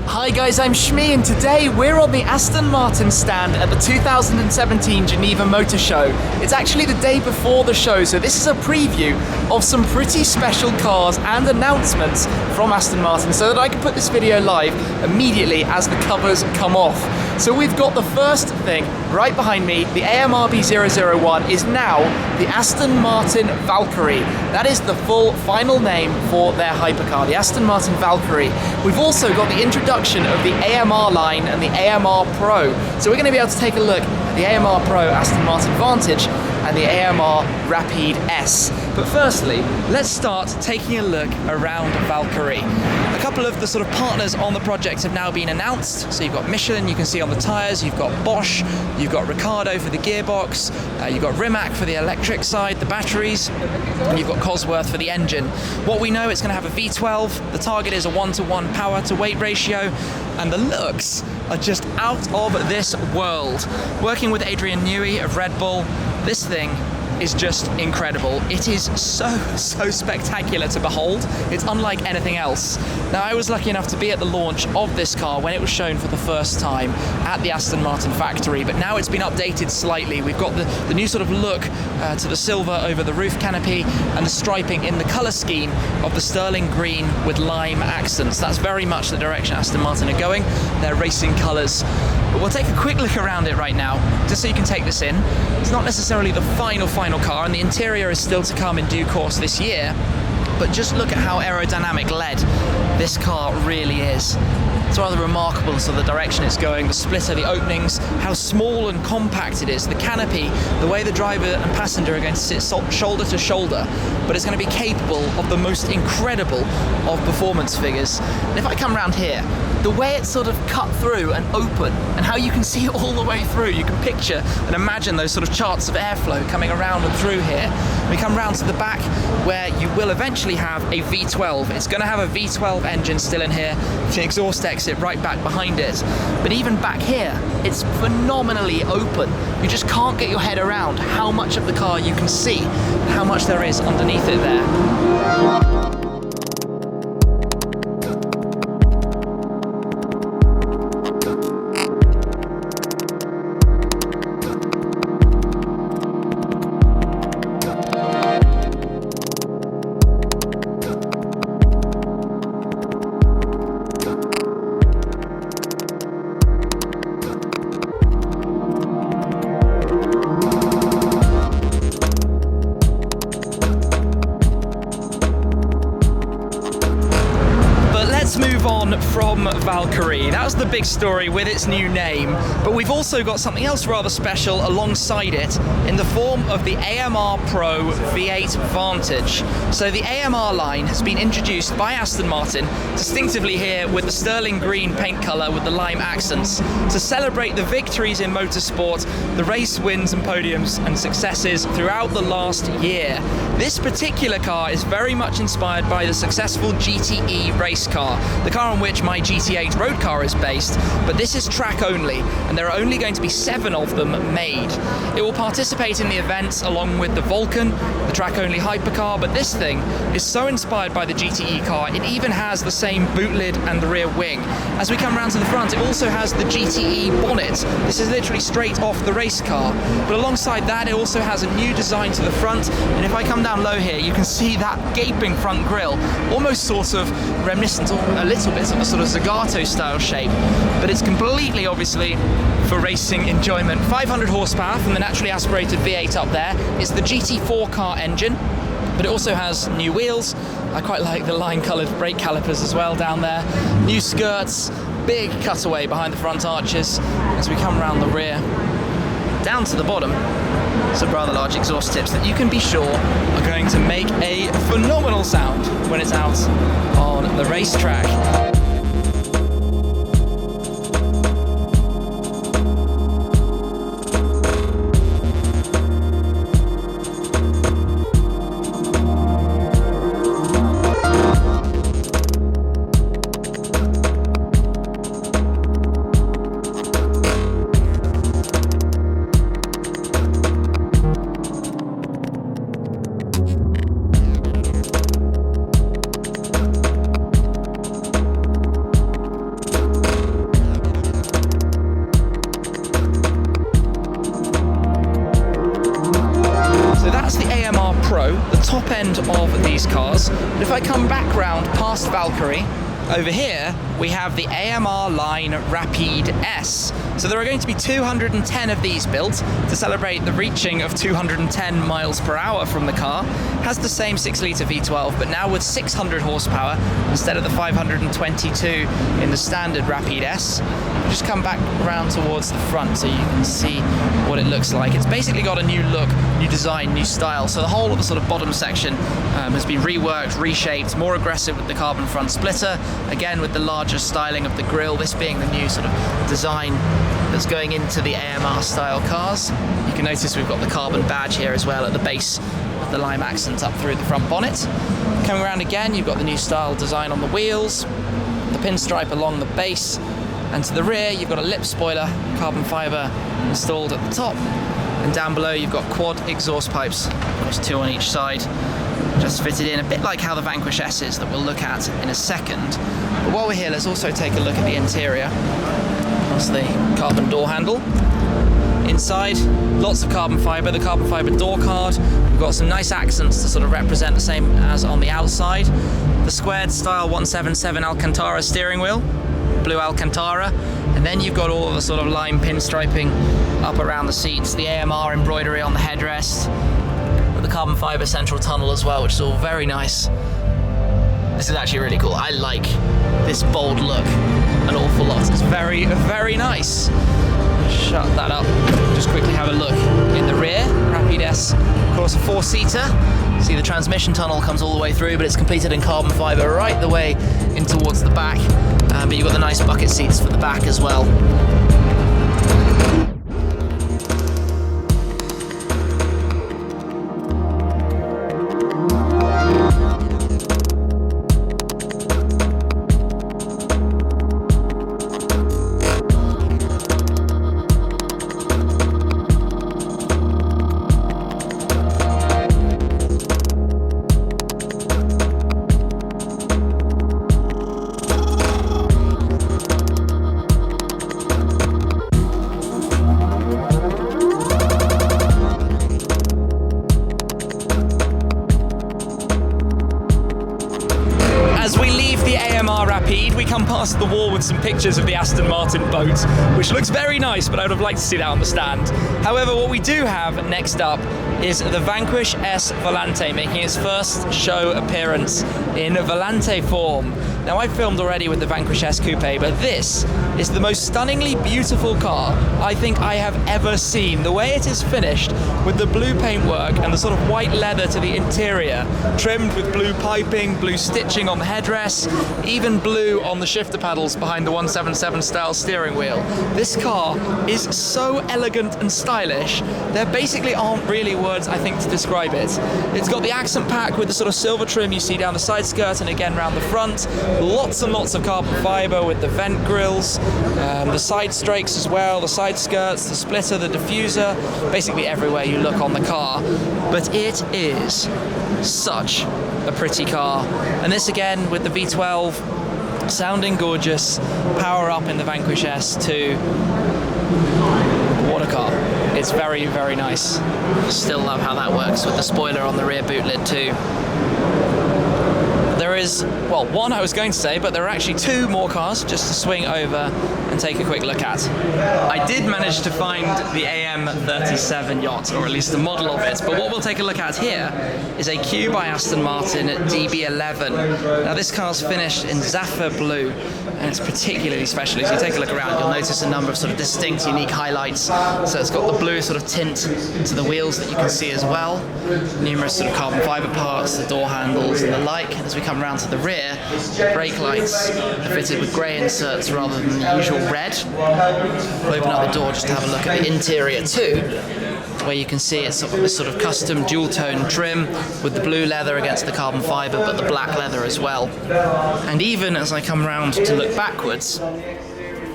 Hi guys, I'm Shmi and today we're on the Aston Martin stand at the 2017 Geneva Motorshow. It's actually the day before the show, so this is a preview of some pretty special cars and announcements from Aston Martin so that I can put this video live immediately as the covers come off. So we've got the first thing right behind me, the AMR B001 is now the Aston Martin Valkyrie. That is the full final name for their hypercar, the Aston Martin Valkyrie. We've also got the introduction of the AMR line and the AMR Pro. So we're going to be able to take a look at the AMR Pro Aston Martin Vantage and the AMR Rapide S. But firstly, let's start taking a look around Valkyrie. A couple of the sort of partners on the project have now been announced. So you've got Michelin, you can see on the tyres, you've got Bosch, you've got Ricardo for the gearbox, you've got Rimac for the electric side, the batteries, and you've got Cosworth for the engine. What we know, it's going to have a V12, the target is a 1:1 power to weight ratio, and the looks are just out of this world. Working with Adrian Newey of Red Bull, this thing is just incredible. It is so spectacular to behold. It's unlike anything else. Now, I was lucky enough to be at the launch of this car when it was shown for the first time at the Aston Martin factory, but now it's been updated slightly. We've got the new sort of look to the silver over the roof canopy and the striping in the colour scheme of the Stirling Green with lime accents. That's very much the direction Aston Martin are going. They're racing colours. But we'll take a quick look around it right now, just so you can take this in. It's not necessarily the final car, and the interior is still to come in due course this year, but just look at how aerodynamic led this car really is. It's rather remarkable, so the direction it's going, the splitter, the openings, how small and compact it is, the canopy, the way the driver and passenger are going to sit shoulder to shoulder, but it's going to be capable of the most incredible of performance figures. And if I come around here, the way it's sort of cut through and open, and how you can see it all the way through, you can picture and imagine those sort of charts of airflow coming around and through here. We come round to the back where you will eventually have a V12. It's going to have a V12 engine still in here, the exhaust exit right back behind it. But even back here, it's phenomenally open. You just can't get your head around how much of the car you can see, and how much there is underneath it there. Move on from Valkyrie. That was the big story with its new name, but we've also got something else rather special alongside it in the form of the AMR Pro V8 Vantage. So the AMR line has been introduced by Aston Martin, distinctively here with the Stirling Green paint colour with the lime accents, to celebrate the victories in motorsport, the race wins and podiums and successes throughout the last year. This particular car is very much inspired by the successful GTE race car, the car on which my GT8 road car is based, but this is track only, and there are only going to be 7 of them made. It will participate in the events along with the Vulcan, the track only hypercar, but this thing is so inspired by the GTE car, it even has the same boot lid and the rear wing. As we come around to the front, it also has the GTE bonnet. This is literally straight off the race car, but alongside that, it also has a new design to the front, and if I come down low here, you can see that gaping front grille, almost sort of reminiscent a little bit of a sort of Zagato style shape, but it's completely obviously for racing enjoyment. 500 horsepower from the naturally aspirated V8 up there. It's the GT4 car engine, but it also has new wheels. I quite like the lime coloured brake calipers as well down there. New skirts, big cutaway behind the front arches. As we come around the rear, down to the bottom, some rather large exhaust tips that you can be sure are going to make a phenomenal sound when it's out on the racetrack. end of these cars. But if I come back round past Valkyrie, over here we have the AMR line Rapide S. So there are going to be 210 of these built to celebrate the reaching of 210 miles per hour from the car. Has the same 6-litre V12, but now with 600 horsepower instead of the 522 in the standard Rapide S. Just come back around towards the front so you can see what it looks like. It's basically got a new look, new design, new style. So the whole of the sort of bottom section has been reworked, reshaped, more aggressive with the carbon front splitter, again with the larger styling of the grille, this being the new sort of design that's going into the AMR style cars. You can notice we've got the carbon badge here as well at the base of the lime accent up through the front bonnet. Coming around again, you've got the new style design on the wheels, the pinstripe along the base, and to the rear you've got a lip spoiler, carbon fibre installed at the top, and down below you've got quad exhaust pipes, of course 2 on each side, just fitted in, a bit like how the Vanquish S is that we'll look at in a second. But while we're here, let's also take a look at the interior. That's the carbon door handle. Inside, lots of carbon fibre, the carbon fibre door card. We've got some nice accents to sort of represent the same as on the outside. The squared style 177 Alcantara steering wheel, blue Alcantara, and then you've got all of the sort of lime pinstriping up around the seats, the AMR embroidery on the headrest, with the carbon fibre central tunnel as well, which is all very nice. This is actually really cool. I like this bold look an awful lot. It's very, very nice. Shut that up. Just quickly have a look in the rear. Rapide S, of course, a 4-seater. See the transmission tunnel comes all the way through, but it's completed in carbon fibre right the way in towards the back. But you've got the nice bucket seats for the back as well. As we leave the AMR Rapide, we come past the wall with some pictures of the Aston Martin boat, which looks very nice, but I would have liked to see that on the stand. However, what we do have next up is the Vanquish S Valentino, making its first show appearance in Volante form. Now, I've filmed already with the Vanquish S Coupe, but this is the most stunningly beautiful car I think I have ever seen. The way it is finished with the blue paintwork and the sort of white leather to the interior, trimmed with blue piping, blue stitching on the headrest, even blue on the shifter paddles behind the 177 style steering wheel. This car is so elegant and stylish, there basically aren't really words, I think, to describe it. It's got the accent pack with the sort of silver trim you see down the side skirt and again round the front. Lots and lots of carbon fibre with the vent grills, the side strakes as well, the side skirts, the splitter, the diffuser, basically everywhere you look on the car. But it is such a pretty car. And this again with the V12 sounding gorgeous, power up in the Vanquish S too. What a car. It's very, very nice. Still love how that works with the spoiler on the rear boot lid too. There is, well, one I was going to say, but there are actually 2 more cars just to swing over and take a quick look at. I did manage to find the AM37 yacht, or at least the model of it, but what we'll take a look at here is a Q by Aston Martin DB11. Now this car's finished in Zephyr Blue, and it's particularly special. As you take a look around, you'll notice a number of sort of distinct, unique highlights. So it's got the blue sort of tint to the wheels that you can see as well. Numerous sort of carbon fibre parts, the door handles and the like. As we come around to the rear, the brake lights are fitted with grey inserts rather than the usual red. We'll open up the door just to have a look at the interior too, where you can see it's this sort of custom dual-tone trim with the blue leather against the carbon fibre, but the black leather as well. And even as I come round to look backwards,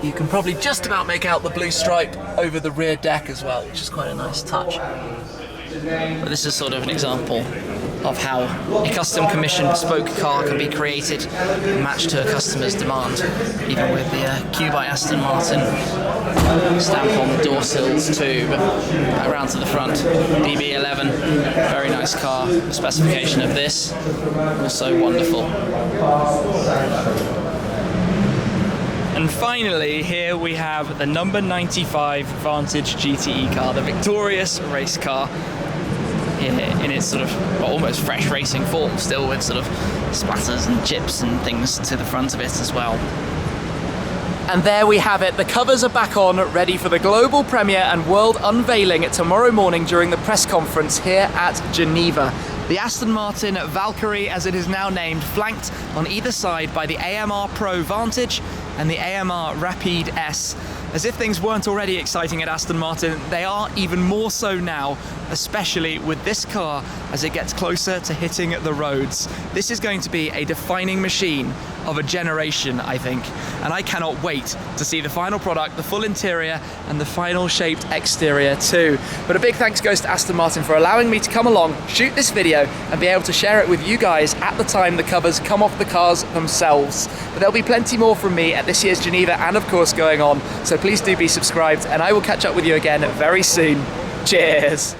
you can probably just about make out the blue stripe over the rear deck as well, which is quite a nice touch. But this is sort of an example of how a custom commissioned bespoke car can be created and matched to a customer's demand, even with the Q by Aston Martin stamp on the door sills too. But back round to the front, DB11, very nice car. The specification of this, also wonderful. And finally, here we have the number 95 Vantage GTE car, the victorious race car, here in its sort of almost fresh racing form, still with sort of splatters and chips and things to the front of it as well. And there we have it. The covers are back on, ready for the global premiere and world unveiling tomorrow morning during the press conference here at Geneva. The Aston Martin Valkyrie, as it is now named, flanked on either side by the AMR Pro Vantage and the AMR Rapide S. As if things weren't already exciting at Aston Martin, they are even more so now, especially with this car as it gets closer to hitting the roads. This is going to be a defining machine of a generation, I think, and I cannot wait to see the final product, the full interior and the final shaped exterior too. But a big thanks goes to Aston Martin for allowing me to come along, shoot this video and be able to share it with you guys at the time the covers come off the cars themselves. But there'll be plenty more from me at this year's Geneva and of course going on, so please do be subscribed and I will catch up with you again very soon. Cheers!